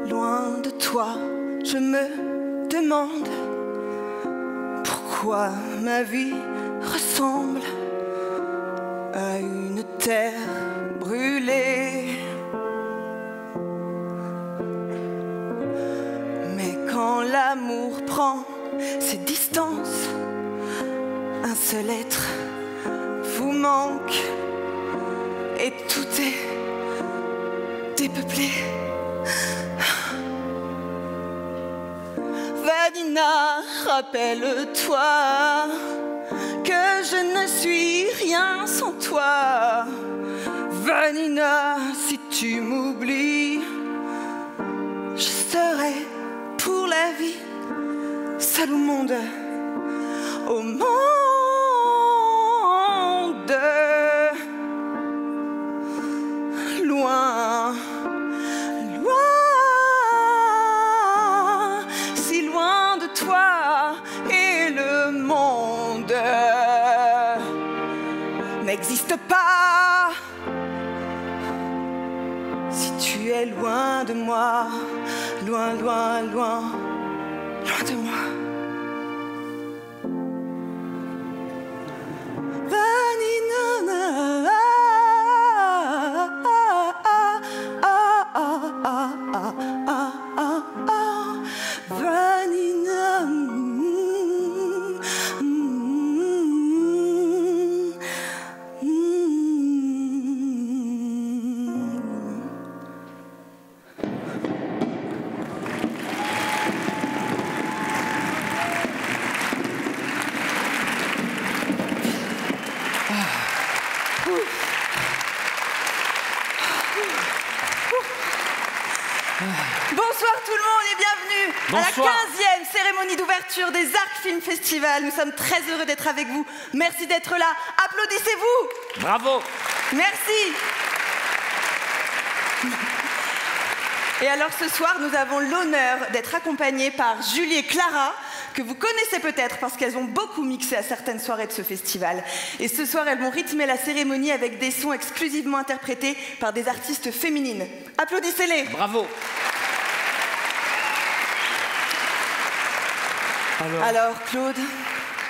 loin de toi, je me demande pourquoi ma vie ressemble à une terre brûlée. Mais quand l'amour prend ses distances, un seul être vous manque et tout est dépeuplé. Vanina, rappelle-toi que je ne suis rien sans toi. Vanina, si tu m'oublies, je serai pour la vie seule au monde, au monde. Loin, loin, si loin de toi, et le monde n'existe pas. Si tu es loin de moi, loin, loin, loin, loin de moi. Bonsoir tout le monde et bienvenue Bonsoir. À la 15e cérémonie d'ouverture des Arcs Film Festival. Nous sommes très heureux d'être avec vous. Merci d'être là. Applaudissez-vous. Bravo. Merci. Et alors ce soir, nous avons l'honneur d'être accompagnés par Julie et Clara, que vous connaissez peut-être parce qu'elles ont beaucoup mixé à certaines soirées de ce festival. Et ce soir, elles vont rythmer la cérémonie avec des sons exclusivement interprétés par des artistes féminines. Applaudissez-les. Bravo. Alors Claude,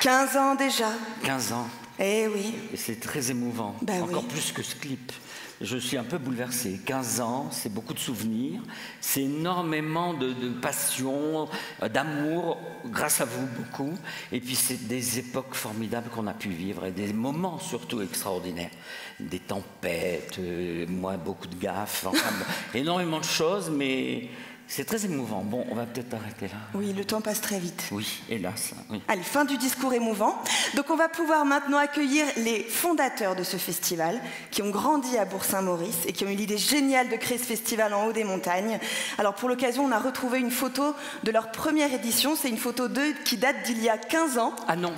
15 ans déjà. 15 ans. Eh oui. Et c'est très émouvant, encore plus que ce clip. Je suis un peu bouleversé. 15 ans, c'est beaucoup de souvenirs, c'est énormément de passion, d'amour, grâce à vous beaucoup. Et puis c'est des époques formidables qu'on a pu vivre et des moments surtout extraordinaires. Des tempêtes, moi beaucoup de gaffes, enfin, énormément de choses, mais c'est très émouvant. Bon, on va peut-être arrêter là. Oui, le temps passe très vite. Oui, hélas. Oui. Allez, fin du discours émouvant. Donc on va pouvoir maintenant accueillir les fondateurs de ce festival, qui ont grandi à Bourg-Saint-Maurice et qui ont eu l'idée géniale de créer ce festival en haut des montagnes. Alors pour l'occasion, on a retrouvé une photo de leur première édition. C'est une photo d'eux qui date d'il y a 15 ans. Ah non,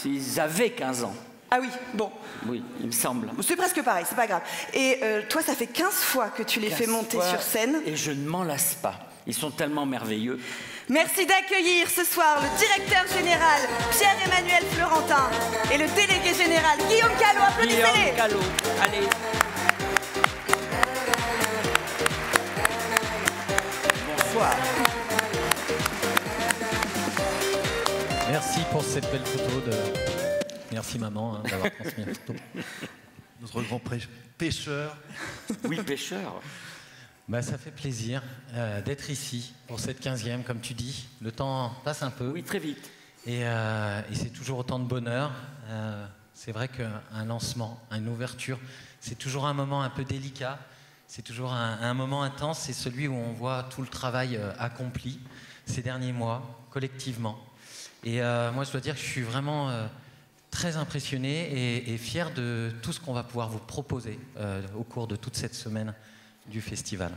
ils avaient 15 ans. Ah oui, bon. Oui, il me semble. C'est presque pareil, c'est pas grave. Et toi, ça fait 15 fois que tu les fais monter sur scène. Et je ne m'en lasse pas. Ils sont tellement merveilleux. Merci d'accueillir ce soir le directeur général Pierre-Emmanuel Florentin et le délégué général Guillaume Callot. Applaudissez-les. Guillaume Callot, allez. Bonsoir. Merci pour cette belle photo de... Merci maman d'avoir transmis la photo. Notre grand pêcheur. Oui, pêcheur. Bah, ça fait plaisir d'être ici pour cette 15e, comme tu dis. Le temps passe un peu. Oui, très vite. Et c'est toujours autant de bonheur. C'est vrai qu'un lancement, une ouverture, c'est toujours un moment un peu délicat. C'est toujours un moment intense. C'est celui où on voit tout le travail accompli ces derniers mois, collectivement. Et moi, je dois dire que je suis vraiment très impressionné et fier de tout ce qu'on va pouvoir vous proposer au cours de toute cette semaine du festival.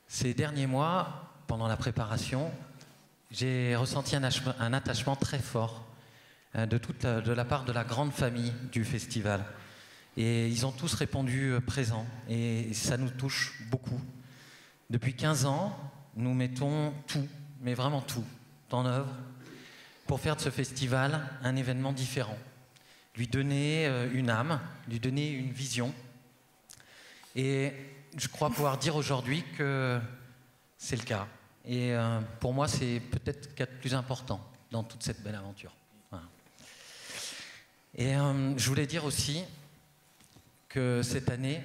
Ces derniers mois, pendant la préparation, j'ai ressenti un attachement très fort de la part de la grande famille du festival. Et ils ont tous répondu présents et ça nous touche beaucoup. Depuis 15 ans, nous mettons tout, mais vraiment tout, en œuvre pour faire de ce festival un événement différent, lui donner une âme, lui donner une vision. Et je crois pouvoir dire aujourd'hui que c'est le cas. Et pour moi, c'est peut-être ce qu'il y a de plus important dans toute cette belle aventure. Voilà. Et je voulais dire aussi que cette année,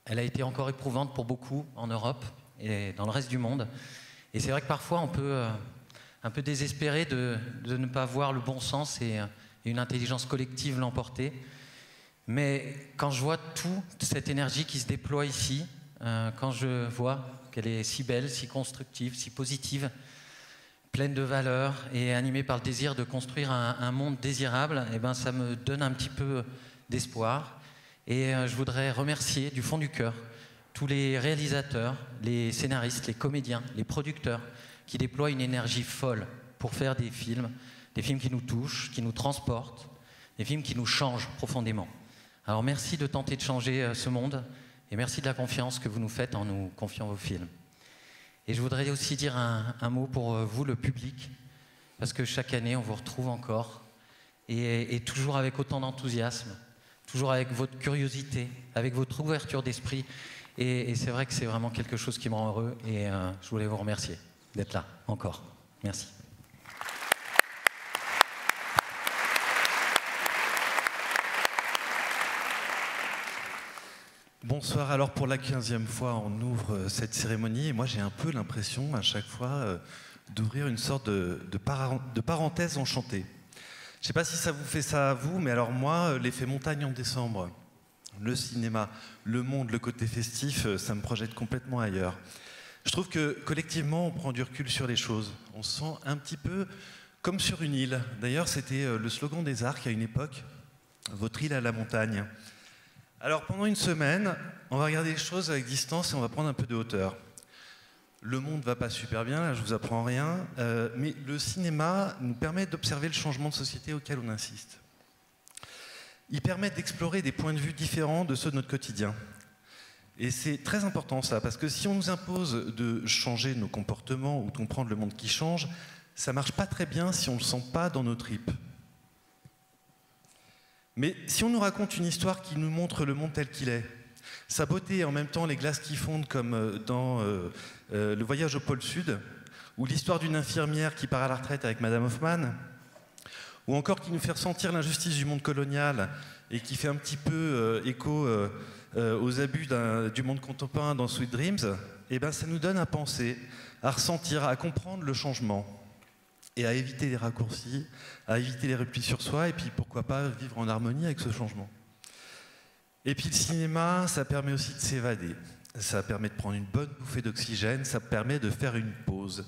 elle a été encore éprouvante pour beaucoup en Europe et dans le reste du monde. Et c'est vrai que parfois, on peut un peu désespérer de ne pas voir le bon sens et une intelligence collective l'emporter. Mais quand je vois toute cette énergie qui se déploie ici, quand je vois qu'elle est si belle, si constructive, si positive, pleine de valeurs et animée par le désir de construire un monde désirable, eh ben, ça me donne un petit peu d'espoir. Et je voudrais remercier du fond du cœur tous les réalisateurs, les scénaristes, les comédiens, les producteurs qui déploient une énergie folle pour faire des films qui nous touchent, qui nous transportent, des films qui nous changent profondément. Alors merci de tenter de changer ce monde et merci de la confiance que vous nous faites en nous confiant vos films. Et je voudrais aussi dire un mot pour vous, le public, parce que chaque année on vous retrouve encore et toujours avec autant d'enthousiasme, toujours avec votre curiosité, avec votre ouverture d'esprit. Et c'est vrai que c'est vraiment quelque chose qui me rend heureux et je voulais vous remercier d'être là encore. Merci. Bonsoir, alors pour la 15e fois on ouvre cette cérémonie et moi j'ai un peu l'impression à chaque fois d'ouvrir une sorte de parenthèse enchantée. Je ne sais pas si ça vous fait ça à vous, mais alors moi l'effet montagne en décembre, le cinéma, le monde, le côté festif, ça me projette complètement ailleurs. Je trouve que collectivement on prend du recul sur les choses, on se sent un petit peu comme sur une île. D'ailleurs c'était le slogan des Arcs à une époque, votre île à la montagne. Alors pendant une semaine, on va regarder les choses avec distance et on va prendre un peu de hauteur. Le monde ne va pas super bien, là je vous apprends rien, mais le cinéma nous permet d'observer le changement de société auquel on insiste. Il permet d'explorer des points de vue différents de ceux de notre quotidien. Et c'est très important ça, parce que si on nous impose de changer nos comportements ou de comprendre le monde qui change, ça ne marche pas très bien si on ne le sent pas dans nos tripes. Mais si on nous raconte une histoire qui nous montre le monde tel qu'il est, sa beauté et en même temps les glaces qui fondent comme dans Le Voyage au pôle Sud, ou l'histoire d'une infirmière qui part à la retraite avec Madame Hoffman, ou encore qui nous fait ressentir l'injustice du monde colonial et qui fait un petit peu écho aux abus du monde contemporain dans Sweet Dreams, eh ben, ça nous donne à penser, à ressentir, à comprendre le changement et à éviter les raccourcis, à éviter les replis sur soi et puis pourquoi pas vivre en harmonie avec ce changement. Et puis le cinéma, ça permet aussi de s'évader, ça permet de prendre une bonne bouffée d'oxygène, ça permet de faire une pause.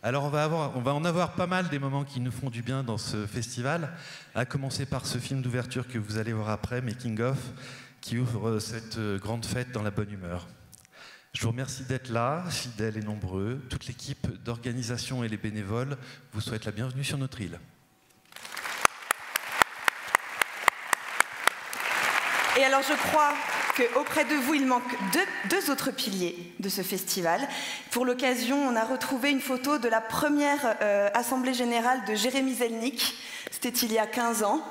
Alors on va en avoir pas mal des moments qui nous font du bien dans ce festival, à commencer par ce film d'ouverture que vous allez voir après, Making of, qui ouvre cette grande fête dans la bonne humeur. Je vous remercie d'être là, fidèles et nombreux. Toute l'équipe d'organisation et les bénévoles vous souhaitent la bienvenue sur notre île. Et alors je crois qu'auprès de vous, il manque deux autres piliers de ce festival. Pour l'occasion, on a retrouvé une photo de la première Assemblée Générale de Jérémy Zelnick. C'était il y a 15 ans,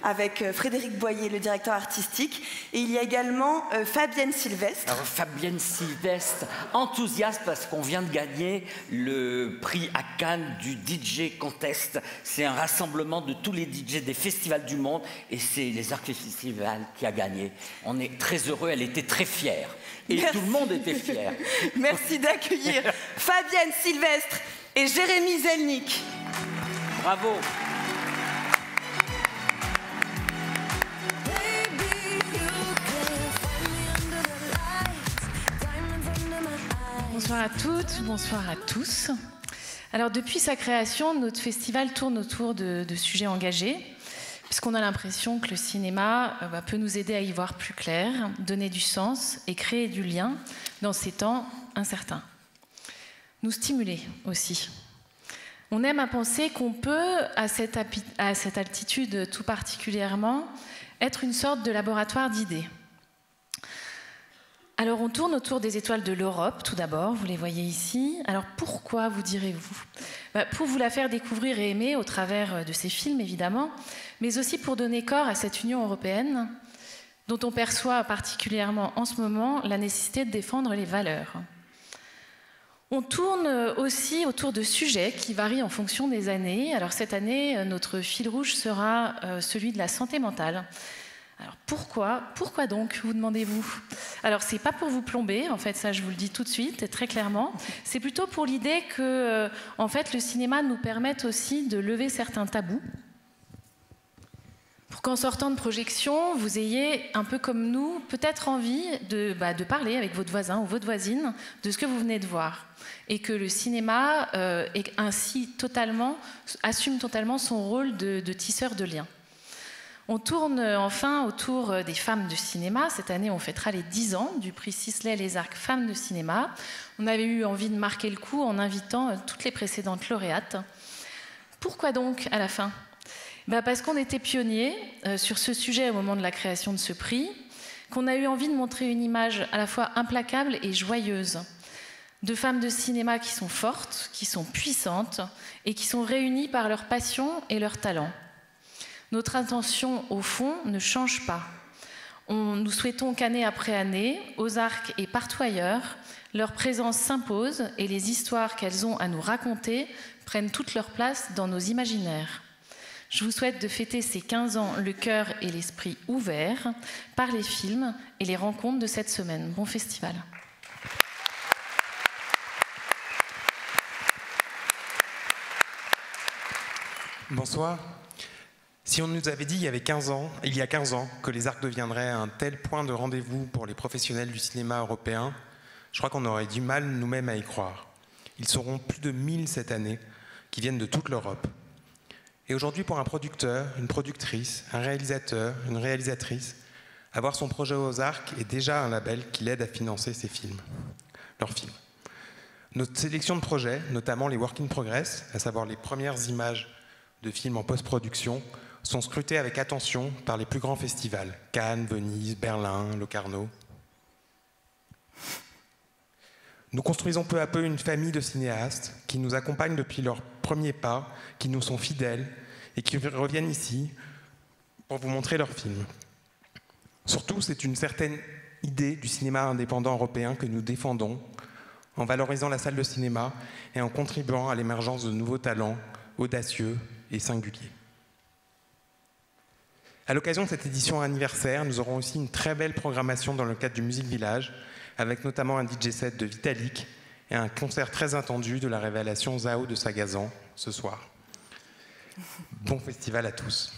avec Frédéric Boyer, le directeur artistique. Et il y a également Fabienne Sylvestre. Alors Fabienne Sylvestre, enthousiaste parce qu'on vient de gagner le prix à Cannes du DJ Contest. C'est un rassemblement de tous les DJ des festivals du monde et c'est les Arcs Festivals qui a gagné. On est très heureux, elle était très fière. Et merci. Tout le monde était fier. Merci d'accueillir Fabienne Sylvestre et Jérémy Zelnick. Bravo. Bonsoir à toutes, bonsoir à tous. Alors depuis sa création, notre festival tourne autour de sujets engagés, puisqu'on a l'impression que le cinéma peut nous aider à y voir plus clair, donner du sens et créer du lien dans ces temps incertains. Nous stimuler aussi. On aime à penser qu'on peut, à cette altitude tout particulièrement, être une sorte de laboratoire d'idées. Alors on tourne autour des étoiles de l'Europe, tout d'abord, vous les voyez ici. Alors pourquoi, vous direz-vous ? Pour vous la faire découvrir et aimer au travers de ces films, évidemment, mais aussi pour donner corps à cette Union européenne dont on perçoit particulièrement en ce moment la nécessité de défendre les valeurs. On tourne aussi autour de sujets qui varient en fonction des années. Alors cette année, notre fil rouge sera celui de la santé mentale. Alors pourquoi donc, vous demandez-vous? Alors c'est pas pour vous plomber, en fait, ça je vous le dis tout de suite, très clairement. C'est plutôt pour l'idée que, en fait, le cinéma nous permette aussi de lever certains tabous. Pour qu'en sortant de projection, vous ayez, un peu comme nous, peut-être envie de parler avec votre voisin ou votre voisine de ce que vous venez de voir. Et que le cinéma assume totalement son rôle de tisseur de liens. On tourne enfin autour des femmes de cinéma. Cette année, on fêtera les 10 ans du prix Sisley-Lézarc Femmes de cinéma. On avait eu envie de marquer le coup en invitant toutes les précédentes lauréates. Pourquoi donc à la fin? Parce qu'on était pionniers sur ce sujet au moment de la création de ce prix, qu'on a eu envie de montrer une image à la fois implacable et joyeuse de femmes de cinéma qui sont fortes, qui sont puissantes et qui sont réunies par leur passion et leur talent. Notre intention, au fond, ne change pas. Nous souhaitons qu'année après année, aux Arcs et partout ailleurs, leur présence s'impose et les histoires qu'elles ont à nous raconter prennent toute leur place dans nos imaginaires. Je vous souhaite de fêter ces 15 ans le cœur et l'esprit ouverts par les films et les rencontres de cette semaine. Bon festival. Bonsoir. Si on nous avait dit il y a 15 ans que les Arcs deviendraient un tel point de rendez-vous pour les professionnels du cinéma européen, je crois qu'on aurait du mal nous-mêmes à y croire. Ils seront plus de 1000 cette année, qui viennent de toute l'Europe. Et aujourd'hui, pour un producteur, une productrice, un réalisateur, une réalisatrice, avoir son projet aux Arcs est déjà un label qui l'aide à financer leurs films. Notre sélection de projets, notamment les work in progress, à savoir les premières images de films en post-production, sont scrutés avec attention par les plus grands festivals, Cannes, Venise, Berlin, Locarno. Nous construisons peu à peu une famille de cinéastes qui nous accompagnent depuis leurs premiers pas, qui nous sont fidèles et qui reviennent ici pour vous montrer leurs films. Surtout, c'est une certaine idée du cinéma indépendant européen que nous défendons en valorisant la salle de cinéma et en contribuant à l'émergence de nouveaux talents audacieux et singuliers. À l'occasion de cette édition anniversaire, nous aurons aussi une très belle programmation dans le cadre du Music Village, avec notamment un DJ set de Vitalik et un concert très attendu de la révélation Zao de Sagazan ce soir. Bon festival à tous.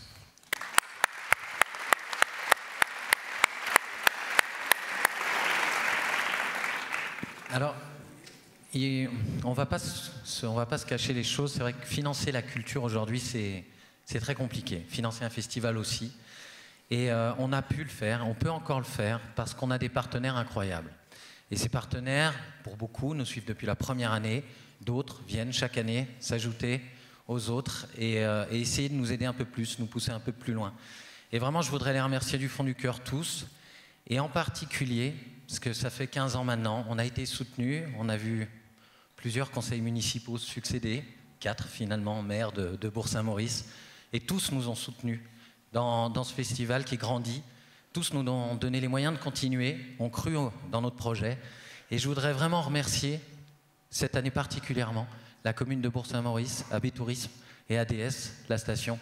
Alors, on va pas se cacher les choses. C'est vrai que financer la culture aujourd'hui, c'est très compliqué. Financer un festival aussi. Et on a pu le faire, on peut encore le faire, parce qu'on a des partenaires incroyables. Et ces partenaires, pour beaucoup, nous suivent depuis la première année. D'autres viennent chaque année s'ajouter aux autres et essayer de nous aider un peu plus, nous pousser un peu plus loin. Et vraiment, je voudrais les remercier du fond du cœur tous. Et en particulier, parce que ça fait 15 ans maintenant, on a été soutenus, on a vu plusieurs conseils municipaux se succéder, 4 finalement maires de Bourg-Saint-Maurice, et tous nous ont soutenus dans ce festival qui grandit. Tous nous ont donné les moyens de continuer, ont cru dans notre projet. Et je voudrais vraiment remercier, cette année particulièrement, la commune de Bourg-Saint-Maurice, AB Tourisme et ADS, la station,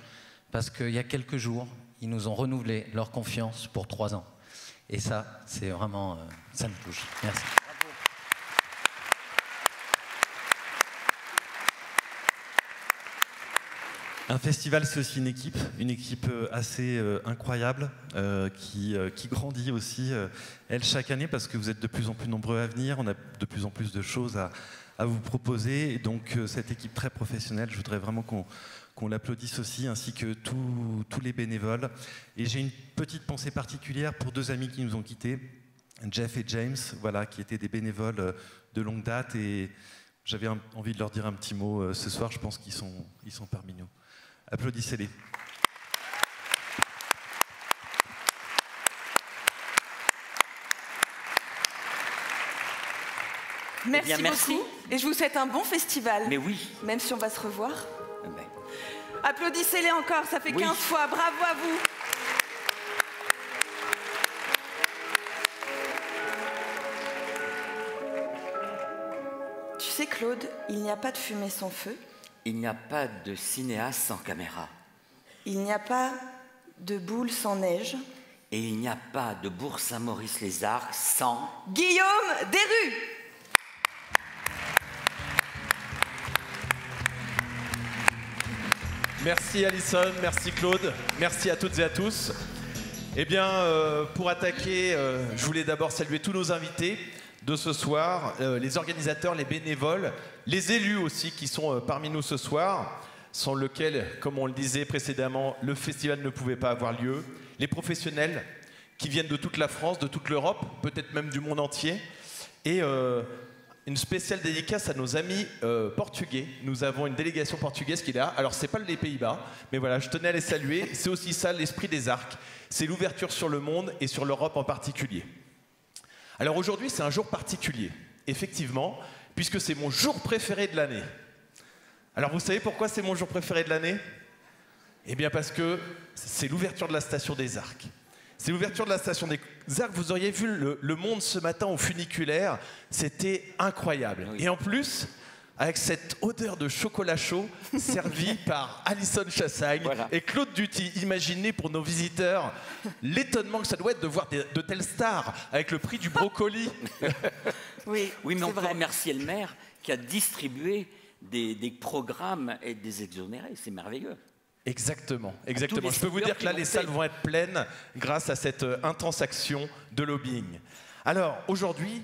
parce qu'il y a quelques jours, ils nous ont renouvelé leur confiance pour 3 ans. Et ça, c'est vraiment, ça me touche. Merci. Un festival, c'est aussi une équipe assez incroyable, qui grandit aussi, elle, chaque année, parce que vous êtes de plus en plus nombreux à venir, on a de plus en plus de choses à vous proposer, et donc cette équipe très professionnelle, je voudrais vraiment qu'on l'applaudisse aussi, ainsi que tous les bénévoles. Et j'ai une petite pensée particulière pour 2 amis qui nous ont quittés, Jeff et James, voilà, qui étaient des bénévoles de longue date, et j'avais envie de leur dire un petit mot ce soir, je pense qu'ils sont parmi nous. Applaudissez-les. Merci, beaucoup. Et je vous souhaite un bon festival. Mais oui. Même si on va se revoir. Applaudissez-les encore, ça fait 15 fois. Bravo à vous. Tu sais, Claude, il n'y a pas de fumée sans feu. Il n'y a pas de cinéaste sans caméra. Il n'y a pas de boule sans neige. Et il n'y a pas de Bourg-Saint-Maurice-les-Arcs sans... Guillaume Desrues. Merci Alison, merci Claude, merci à toutes et à tous. Eh bien, pour attaquer, je voulais d'abord saluer tous nos invités de ce soir, les organisateurs, les bénévoles, les élus aussi qui sont parmi nous ce soir, sans lesquels, comme on le disait précédemment, le festival ne pouvait pas avoir lieu, les professionnels qui viennent de toute la France, de toute l'Europe, peut-être même du monde entier, et une spéciale dédicace à nos amis portugais. Nous avons une délégation portugaise qui est là. Alors, c'est pas les Pays-Bas, mais voilà, je tenais à les saluer. C'est aussi ça, l'esprit des arcs. C'est l'ouverture sur le monde et sur l'Europe en particulier. Alors aujourd'hui, c'est un jour particulier, effectivement, puisque c'est mon jour préféré de l'année. Alors, vous savez pourquoi c'est mon jour préféré de l'année? Eh bien, parce que c'est l'ouverture de la station des Arcs. C'est l'ouverture de la station des Arcs. Vous auriez vu le monde ce matin au funiculaire. C'était incroyable. Oui. Et en plus, avec cette odeur de chocolat chaud servie par Alison Chassagne et Claude Duty. Imaginez pour nos visiteurs l'étonnement que ça doit être de voir de telles stars avec le prix du brocoli. Oui, mais on peut remercier le maire qui a distribué des programmes et des exonérés. C'est merveilleux. Exactement, exactement. Je peux vous dire que là, les salles vont être pleines grâce à cette intense action de lobbying. Alors, aujourd'hui,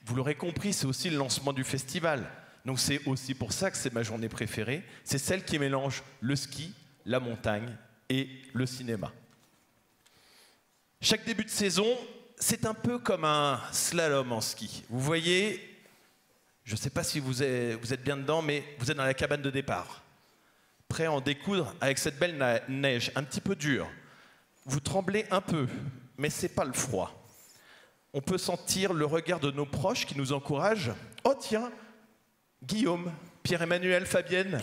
vous l'aurez compris, c'est aussi le lancement du festival. Donc, c'est aussi pour ça que c'est ma journée préférée. C'est celle qui mélange le ski, la montagne et le cinéma. Chaque début de saison, c'est un peu comme un slalom en ski. Vous voyez, je ne sais pas si vous êtes bien dedans, mais vous êtes dans la cabane de départ. Prêt à en découdre avec cette belle neige un petit peu dure. Vous tremblez un peu, mais ce n'est pas le froid. On peut sentir le regard de nos proches qui nous encouragent. Oh tiens, Guillaume, Pierre-Emmanuel, Fabienne,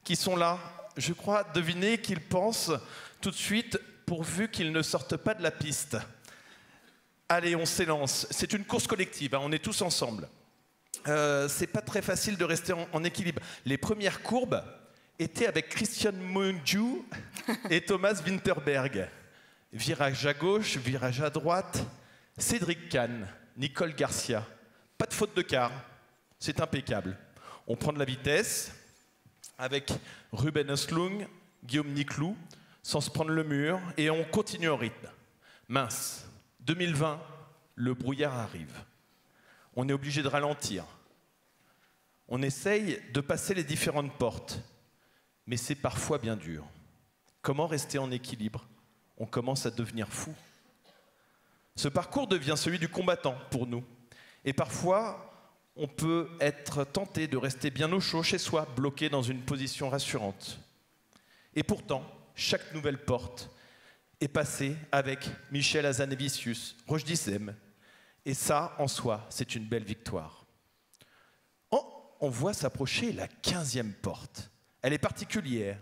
qui sont là. Je crois deviner qu'ils pensent tout de suite, pourvu qu'ils ne sortent pas de la piste. Allez, on s'élance. C'est une course collective, hein, on est tous ensemble. C'est pas très facile de rester en équilibre. Les premières courbes était avec Christian Mungiu et Thomas Winterberg. Virage à gauche, virage à droite, Cédric Kahn, Nicole Garcia. Pas de faute de quart, c'est impeccable. On prend de la vitesse avec Ruben Östlund, Guillaume Niclou, sans se prendre le mur, et on continue au rythme. Mince, 2020, le brouillard arrive. On est obligé de ralentir. On essaye de passer les différentes portes. Mais c'est parfois bien dur. Comment rester en équilibre? On commence à devenir fou. Ce parcours devient celui du combattant pour nous. Et parfois, on peut être tenté de rester bien au chaud chez soi, bloqué dans une position rassurante. Et pourtant, chaque nouvelle porte est passée avec Michel Hazanavicius, Roche Dissem. Et ça, en soi, c'est une belle victoire. On voit s'approcher la 15e porte. Elle est particulière.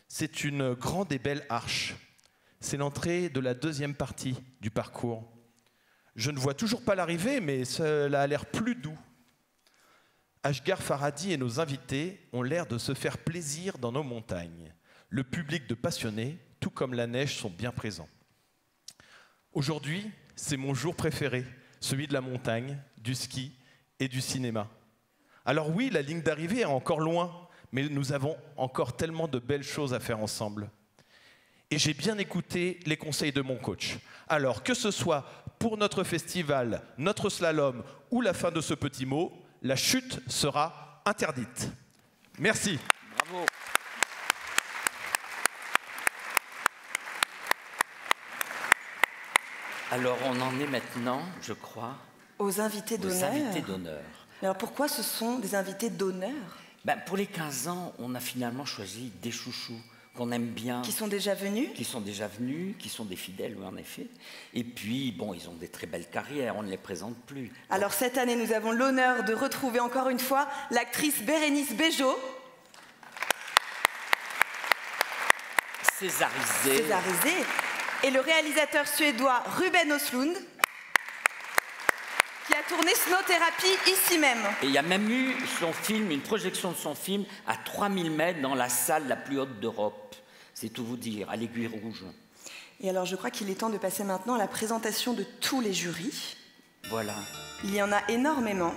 C'est une grande et belle arche. C'est l'entrée de la deuxième partie du parcours. Je ne vois toujours pas l'arrivée, mais cela a l'air plus doux. Ashgar Farhadi et nos invités ont l'air de se faire plaisir dans nos montagnes. Le public de passionnés, tout comme la neige, sont bien présents. Aujourd'hui, c'est mon jour préféré, celui de la montagne, du ski et du cinéma. Alors oui, la ligne d'arrivée est encore loin, mais nous avons encore tellement de belles choses à faire ensemble. Et j'ai bien écouté les conseils de mon coach. Alors, que ce soit pour notre festival, notre slalom ou la fin de ce petit mot, la chute sera interdite. Merci. Bravo. Alors, on en est maintenant, je crois, aux invités d'honneur. Alors, pourquoi ce sont des invités d'honneur ? Pour les 15 ans, on a finalement choisi des chouchous qu'on aime bien. Qui sont déjà venus ? Qui sont déjà venus, qui sont des fidèles, oui, en effet. Et puis, bon, ils ont des très belles carrières, on ne les présente plus. Alors, cette année, nous avons l'honneur de retrouver encore une fois l'actrice Bérénice Bejo. Césarisée. Et le réalisateur suédois Ruben Östlund. qui a tourné Snow Therapy ici même. Et il y a même eu son film, une projection de son film à 3000 mètres dans la salle la plus haute d'Europe. C'est tout vous dire, à l'Aiguille Rouge. Et alors je crois qu'il est temps de passer maintenant à la présentation de tous les jurys. Voilà. Il y en a énormément.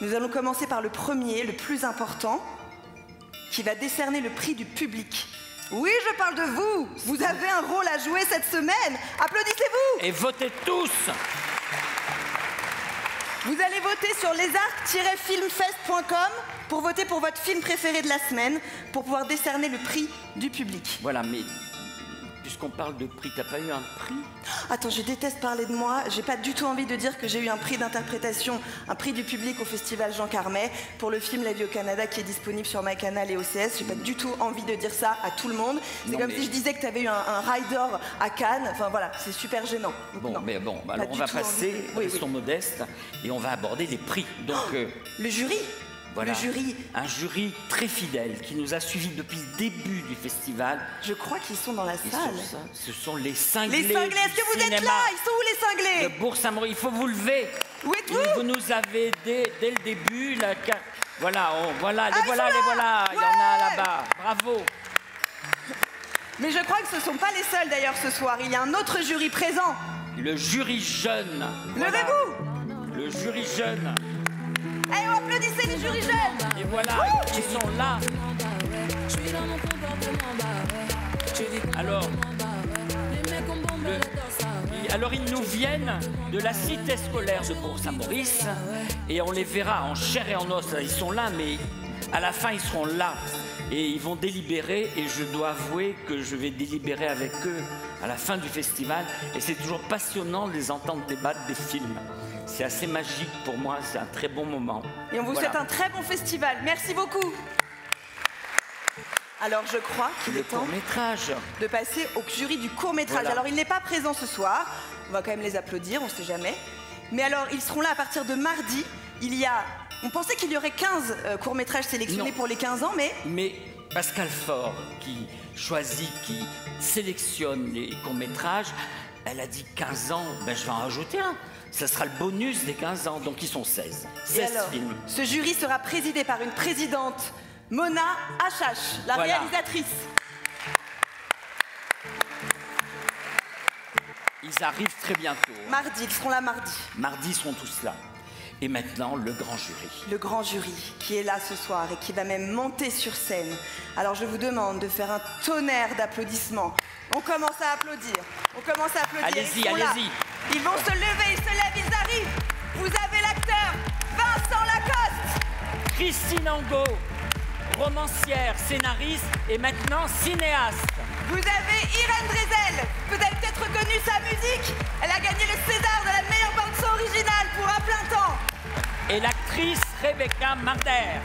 Nous allons commencer par le premier, le plus important, qui va décerner le prix du public. Oui, je parle de vous. Vous avez un rôle à jouer cette semaine. Applaudissez-vous. Et votez tous. Vous allez voter sur lesarts-filmfest.com pour voter pour votre film préféré de la semaine, pour pouvoir décerner le prix du public. Voilà, mais puisqu'on parle de prix, t'as pas eu un prix? Attends, je déteste parler de moi. J'ai pas du tout envie de dire que j'ai eu un prix d'interprétation, un prix du public au Festival Jean Carmet pour le film La vie au Canada qui est disponible sur MyCanal et OCS. J'ai pas du tout envie de dire ça à tout le monde. C'est comme si je disais que t'avais eu un rider à Cannes. Enfin voilà, c'est super gênant. Bon, non, mais bon, alors on va passer, restons modestes, et on va aborder les prix. Donc, le jury. Voilà, le jury. Un jury très fidèle qui nous a suivis depuis le début du festival. Je crois qu'ils sont dans la salle. Ce sont les cinglés. Les cinglés, est-ce que vous êtes là? Ils sont où les cinglés? De Bourg-Saint-Maurice, il faut vous lever. Où êtes-vous? Vous nous avez dès le début. Voilà, voilà, les voilà. Ouais. Il y en a là-bas. Bravo. Mais je crois que ce ne sont pas les seuls d'ailleurs ce soir. Il y a un autre jury présent. Le jury jeune. Voilà. Levez-vous. Le jury jeune. Allez, applaudissez les jurys jeunes. Et voilà, ils sont là. Alors ils nous viennent de la cité scolaire de Bourg-Saint-Maurice et on les verra en chair et en os. Ils sont là, mais à la fin ils seront là et ils vont délibérer et je dois avouer que je vais délibérer avec eux à la fin du festival et c'est toujours passionnant de les entendre débattre des films. C'est assez magique pour moi, c'est un très bon moment. Et on vous souhaite un très bon festival. Merci beaucoup. Alors je crois qu'il est temps de passer au jury du court-métrage. Voilà. Alors il n'est pas présent ce soir, on va quand même les applaudir, on ne sait jamais. Mais alors ils seront là à partir de mardi. On pensait qu'il y aurait 15 courts-métrages sélectionnés pour les 15 ans, mais... Mais Pascal Faure, qui sélectionne les courts-métrages, elle a dit 15 ans, ben je vais en rajouter un. Ça sera le bonus des 15 ans, donc ils sont 16. 16 films. Ce jury sera présidé par une présidente, Mona Achache, la réalisatrice. Ils arrivent très bientôt. Mardi, ils seront là mardi. Mardi, ils seront tous là. Et maintenant, le grand jury. Le grand jury qui est là ce soir et qui va même monter sur scène. Alors je vous demande de faire un tonnerre d'applaudissements. On commence à applaudir. Allez-y, allez-y. Ils vont se lever, ils se lèvent, ils arrivent. Vous avez l'acteur Vincent Lacoste. Christine Angot, romancière, scénariste et maintenant cinéaste. Vous avez Irène Dresel. Vous avez peut-être reconnu sa musique. Elle a gagné le César de la meilleure bande-son originale pour Un plein temps. Et l'actrice Rebecca Marder.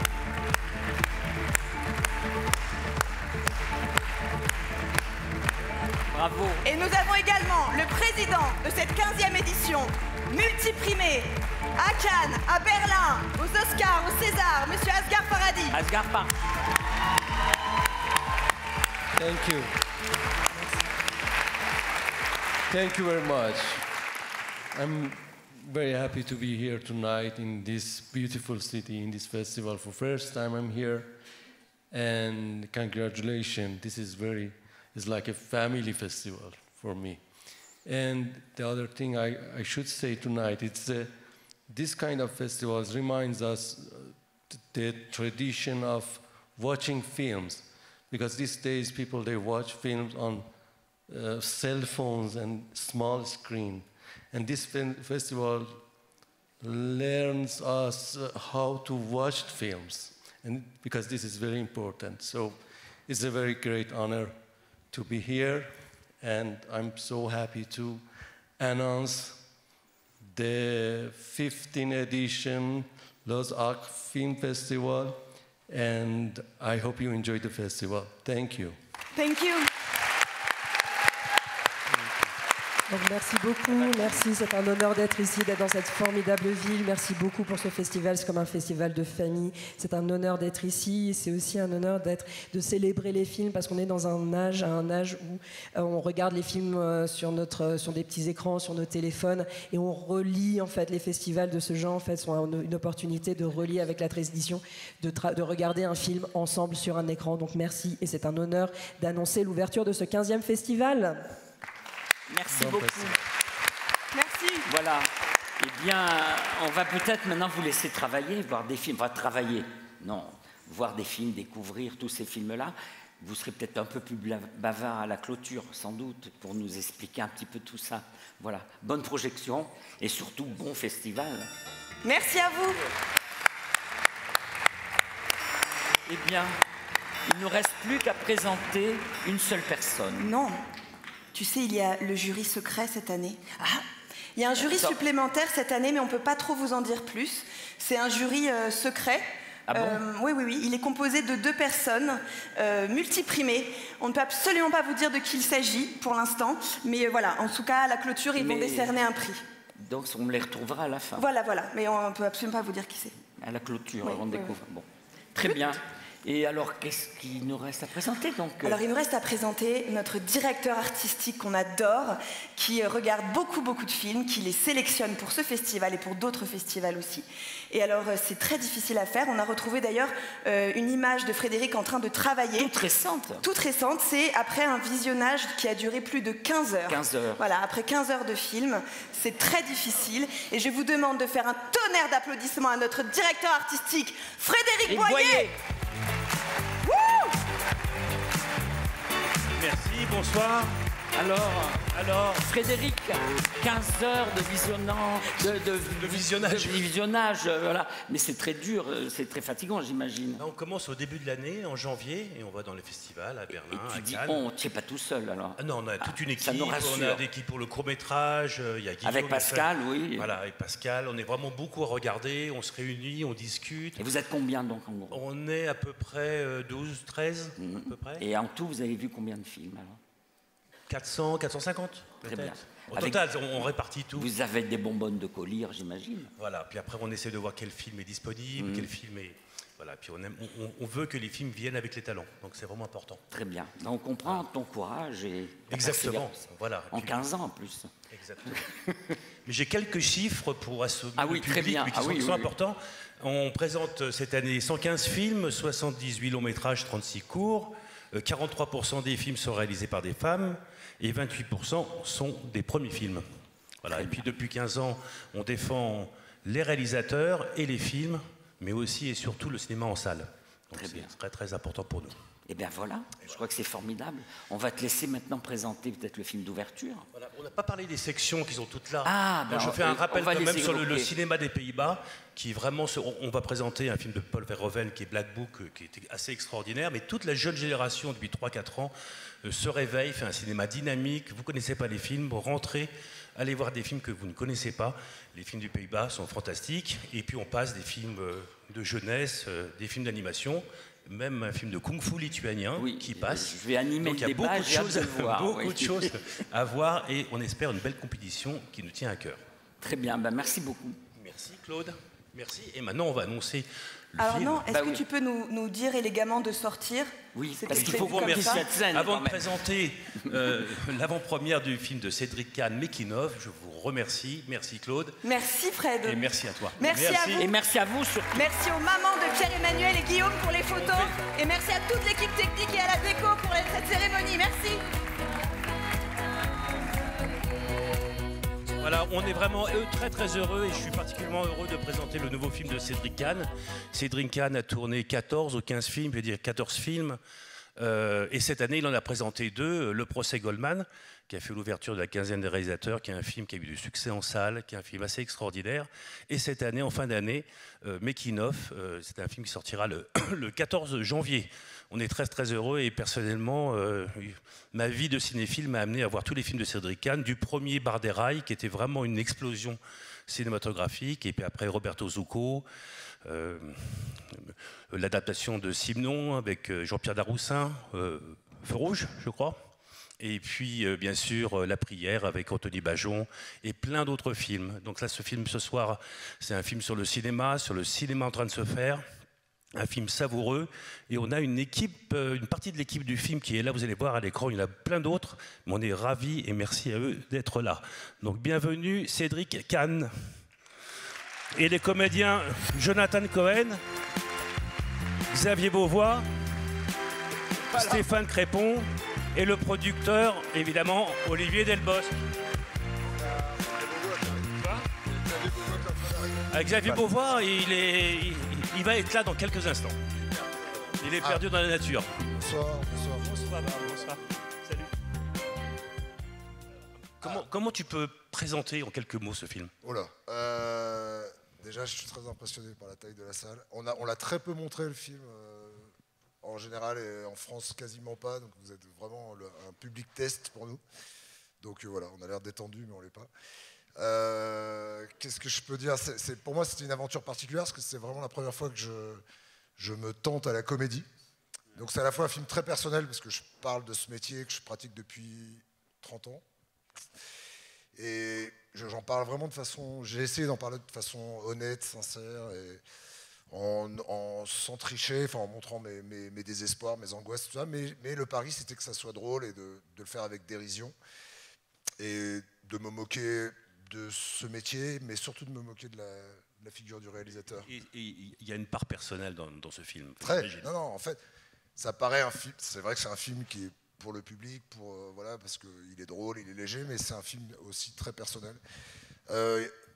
Bravo. Et nous avons également le président de cette 15e édition, multiprimé à Cannes, à Berlin, aux Oscars, au César, Monsieur Asghar Farhadi. Asghar Farhadi. Thank you. Thank you very much. I'm very happy to be here tonight in this beautiful city, in this festival. For first time I'm here, and congratulations. This is it's like a family festival for me. And the other thing I should say tonight, it's this kind of festivals reminds us the tradition of watching films, because these days people, they watch films on cell phones and small screen. And this festival learns us how to watch films, and because this is very important. So it's a very great honor to be here, and I'm so happy to announce the 15th edition Los Arcs Film Festival, and I hope you enjoy the festival. Thank you. Thank you. Donc merci beaucoup, merci, c'est un honneur d'être ici, d'être dans cette formidable ville. Merci beaucoup pour ce festival, c'est comme un festival de famille. C'est un honneur d'être ici, c'est aussi un honneur de célébrer les films parce qu'on est dans un âge où on regarde les films sur des petits écrans, sur nos téléphones et on relie en fait les festivals de ce genre en fait sont une opportunité de relier avec la tradition, de regarder un film ensemble sur un écran. Donc merci et c'est un honneur d'annoncer l'ouverture de ce 15e festival. Merci beaucoup. Merci. Voilà. Eh bien, on va peut-être maintenant vous laisser travailler, voir des films. Enfin, travailler. Non, voir des films, découvrir tous ces films-là. Vous serez peut-être un peu plus bavard à la clôture, sans doute, pour nous expliquer un petit peu tout ça. Voilà. Bonne projection et surtout bon festival. Merci à vous. Eh bien, il ne nous reste plus qu'à présenter une seule personne. Non. Tu sais, il y a le jury secret cette année. Ah, il y a un jury supplémentaire cette année, mais on ne peut pas trop vous en dire plus. C'est un jury secret. Ah bon Oui. Il est composé de 2 personnes multiprimées. On ne peut absolument pas vous dire de qui il s'agit pour l'instant. Mais voilà, en tout cas, à la clôture, ils vont décerner un prix. Donc, on les retrouvera à la fin. Voilà. Mais on ne peut absolument pas vous dire qui c'est. À la clôture, on découvre. Bon. Très bien. Et alors, qu'est-ce qu'il nous reste à présenter donc Alors, il nous reste à présenter notre directeur artistique qu'on adore, qui regarde beaucoup de films, qui les sélectionne pour ce festival et pour d'autres festivals aussi. Et alors, c'est très difficile à faire. On a retrouvé d'ailleurs une image de Frédéric en train de travailler. Toute récente. Toute récente, c'est après un visionnage qui a duré plus de 15 heures. 15 heures. Voilà, après 15 heures de film, c'est très difficile. Et je vous demande de faire un tonnerre d'applaudissements à notre directeur artistique, Frédéric Boyer. Merci, bonsoir. Alors, Frédéric, 15 heures de visionnage, voilà. Mais c'est très dur, c'est très fatigant, j'imagine. On commence au début de l'année, en janvier, et on va dans les festivals à Berlin, et tu à dis, Cannes. tu n'es pas tout seul alors. Ah non, on a toute une équipe. Ça nous rassure. On a des équipes pour le court-métrage. Il y a Guillaume, avec Pascal, oui. Voilà, avec Pascal. On est vraiment beaucoup à regarder, on se réunit, on discute. Et vous êtes combien donc en gros? On est à peu près 12, 13, à peu près. Et en tout, vous avez vu combien de films alors? 400, 450 Très bien. Au total, on répartit tout. Vous avez des bonbonnes de collier, j'imagine. Voilà, puis après on essaie de voir quel film est disponible, quel film est... Voilà, puis on veut que les films viennent avec les talents, donc c'est vraiment important. Très bien. Donc on comprend ton courage et... Exactement, voilà. En 15 ans en plus. Exactement. Mais j'ai quelques chiffres pour assommer le public, très bien. qui sont importants. On présente cette année 115 films, 78 longs métrages, 36 courts. 43% des films sont réalisés par des femmes et 28% sont des premiers films. Voilà. Et puis depuis 15 ans, on défend les réalisateurs et les films, mais aussi et surtout le cinéma en salle. Donc c'est très très important pour nous. Et bien voilà, je crois que c'est formidable. On va te laisser maintenant présenter peut-être le film d'ouverture. Voilà, on n'a pas parlé des sections qui sont toutes là. Je fais un rappel quand même sur le cinéma des Pays-Bas, qui vraiment, on va présenter un film de Paul Verhoeven qui est Black Book, qui était assez extraordinaire, mais toute la jeune génération depuis 3-4 ans se réveille, fait un cinéma dynamique. Vous ne connaissez pas les films, rentrez, allez voir des films que vous ne connaissez pas. Les films du Pays-Bas sont fantastiques. Et puis on passe des films de jeunesse, des films d'animation, même un film de kung-fu lituanien qui passe. Je vais animer le débat, j'ai hâte de le voir. Beaucoup de choses à voir et on espère une belle compétition qui nous tient à cœur. Très bien, merci beaucoup. Merci Claude, merci. Et maintenant on va annoncer le Alors film. non, est-ce que tu peux nous dire élégamment de sortir? Oui, parce qu'il faut vous remercier. Avant de présenter l'avant-première du film de Cédric Kahn, Making of, je vous remercie. Merci Claude. Merci Fred. Et merci à toi. Merci à vous. Et merci à vous surtout. Merci aux mamans de Pierre-Emmanuel et Guillaume pour les photos. Et merci à toute l'équipe technique et à la déco pour cette cérémonie. Merci. Voilà, on est vraiment très très heureux et je suis particulièrement heureux de présenter le nouveau film de Cédric Kahn. Cédric Kahn a tourné 14 ou 15 films, je veux dire 14 films. Et cette année, il en a présenté 2. Le procès Goldman, qui a fait l'ouverture de la quinzaine des réalisateurs, qui est un film qui a eu du succès en salle, qui est un film assez extraordinaire. Et cette année, en fin d'année, Making of, c'est un film qui sortira le 14 janvier. On est très très heureux et personnellement, ma vie de cinéphile m'a amené à voir tous les films de Cédric Kahn, du premier Bar des Rails, qui était vraiment une explosion cinématographique, et puis après Roberto Zucco, l'adaptation de Simon avec Jean-Pierre Daroussin, Feu Rouge, je crois. Et puis, bien sûr, La Prière avec Anthony Bajon et plein d'autres films. Donc là, ce film ce soir, c'est un film sur le cinéma en train de se faire. Un film savoureux. Et on a une équipe, une partie de l'équipe du film qui est là, vous allez voir à l'écran, il y en a plein d'autres. Mais on est ravis et merci à eux d'être là. Donc bienvenue Cédric Kahn. Et les comédiens Jonathan Cohen, Xavier Beauvois, voilà. Stéphane Crépon et le producteur, évidemment, Olivier Delbosque. Xavier Beauvois, il va être là dans quelques instants. Il est perdu dans la nature. Bonsoir. Bonsoir. Salut. Comment tu peux présenter en quelques mots ce film? Oh là. Déjà, je suis très impressionné par la taille de la salle. On l'a très peu montré, le film, en général, et en France, quasiment pas. Donc vous êtes vraiment un public test pour nous. Donc voilà, on a l'air détendu, mais on l'est pas. Qu'est-ce que je peux dire? Pour moi, c'était une aventure particulière, parce que c'est vraiment la première fois que je me tente à la comédie. Donc c'est à la fois un film très personnel, parce que je parle de ce métier que je pratique depuis 30 ans. Et j'en parle vraiment de façon... J'ai essayé d'en parler de façon honnête, sincère, et sans tricher, enfin, en montrant mes désespoirs, mes angoisses, tout ça. Mais le pari, c'était que ça soit drôle et de le faire avec dérision. Et de me moquer de ce métier, mais surtout de me moquer de la figure du réalisateur. Et il y a une part personnelle dans ce film. Très. Non, en fait, ça paraît un film... C'est vrai que c'est un film qui est pour le public, voilà, parce qu'il est drôle, il est léger, mais c'est un film aussi très personnel.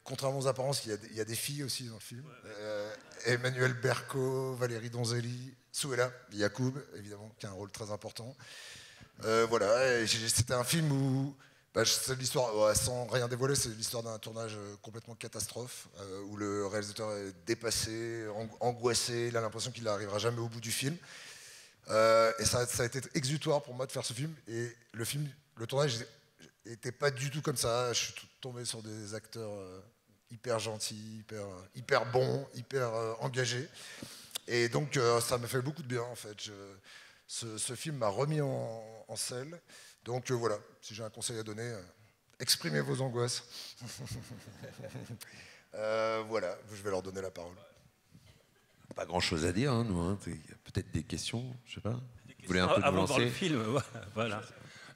Contrairement aux apparences, il y a des filles aussi dans le film. Emmanuel Berco, Valérie Donzelli, Souela, Yacoub, évidemment, qui a un rôle très important. Voilà, c'était un film où... c'est l'histoire, sans rien dévoiler, c'est l'histoire d'un tournage complètement catastrophe, où le réalisateur est dépassé, angoissé, il a l'impression qu'il n'arrivera jamais au bout du film. Et ça a été exutoire pour moi de faire ce film. Et le tournage n'était pas du tout comme ça. Je suis tombé sur des acteurs hyper gentils, hyper bons, hyper engagés. Et donc ça m'a fait beaucoup de bien en fait. Ce film m'a remis en selle. Donc voilà, si j'ai un conseil à donner, exprimez vos angoisses. Voilà, je vais leur donner la parole. Pas grand chose à dire, hein, nous. Hein. Peut-être des questions, je sais pas. Vous voulez un peu avant nous de voir le lancer? film, voilà.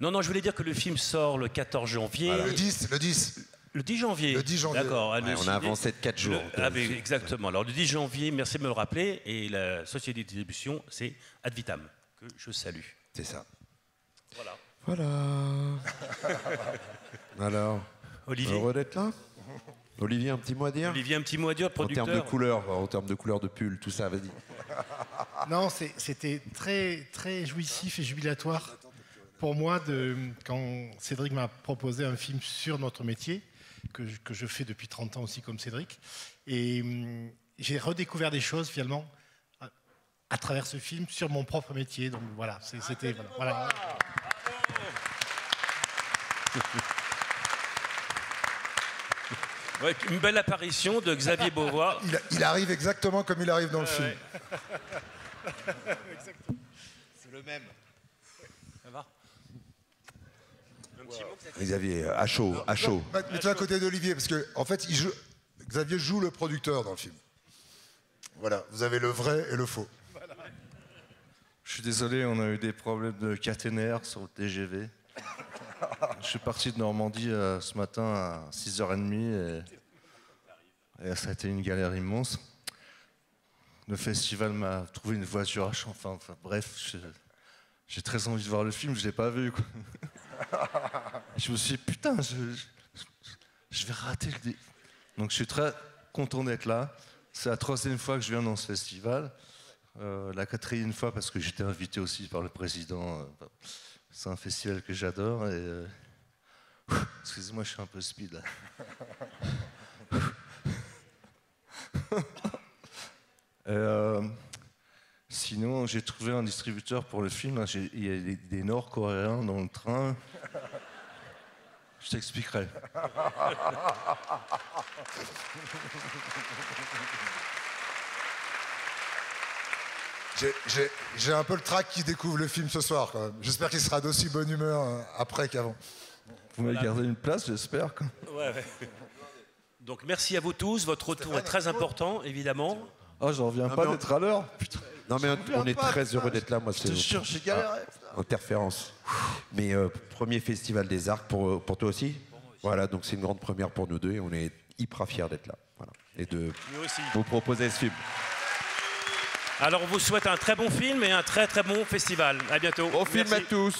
Non, je voulais dire que le film sort le 14 janvier. Voilà. Le 10. Le 10 janvier. Le 10 janvier. D'accord. On a avancé de 4 jours. Exactement. Alors le 10 janvier, merci de me le rappeler. Et la société de distribution, c'est Ad Vitam, que je salue. C'est ça. Voilà. Alors, Olivier. Heureux d'être là. Olivier, un petit mot à dire? Olivier, un petit mot à dire, producteur. En termes de couleur de pull, tout ça, vas-y. Non, c'était très, très jouissif et jubilatoire pour moi quand Cédric m'a proposé un film sur notre métier, que je fais depuis 30 ans aussi comme Cédric. Et j'ai redécouvert des choses finalement à travers ce film sur mon propre métier. Donc voilà, c'était... Voilà. Ouais, une belle apparition de Xavier Beauvois. Il arrive exactement comme il arrive dans le film. C'est le même. Ça va? Xavier, à chaud. Mets-toi à côté d'Olivier, parce que en fait, Xavier joue le producteur dans le film. Voilà, vous avez le vrai et le faux. Je suis désolé, on a eu des problèmes de caténaire sur le TGV. Je suis parti de Normandie ce matin à 6h30 et ça a été une galère immense. Le festival m'a trouvé une voiture à champ. Enfin, bref, j'ai très envie de voir le film, je ne l'ai pas vu. Quoi. Je me suis dit, putain, je vais rater le dé. Donc je suis très content d'être là. C'est la 3e fois que je viens dans ce festival. La 4e fois parce que j'étais invité aussi par le président. C'est un festival que j'adore et... Excusez-moi, je suis un peu speed là. Sinon, j'ai trouvé un distributeur pour le film. Il y a des Nord-Coréens dans le train. Je t'expliquerai. J'ai un peu le trac qui découvre le film ce soir, quand même. J'espère qu'il sera d'aussi bonne humeur après qu'avant. Vous m'avez gardé une place, j'espère. Ouais. Donc merci à vous tous. Votre retour est très important, évidemment. Oh, j'en reviens pas d'être à l'heure. Non, mais on est très heureux d'être là. Moi, je te jure, j'ai galéré. Interférence. Mais premier festival des arcs pour toi aussi. Voilà, donc c'est une grande première pour nous deux et on est hyper fiers d'être là. Voilà. Et de vous proposer ce film. Alors on vous souhaite un très bon film et un très très bon festival. À bientôt. Bon film à tous.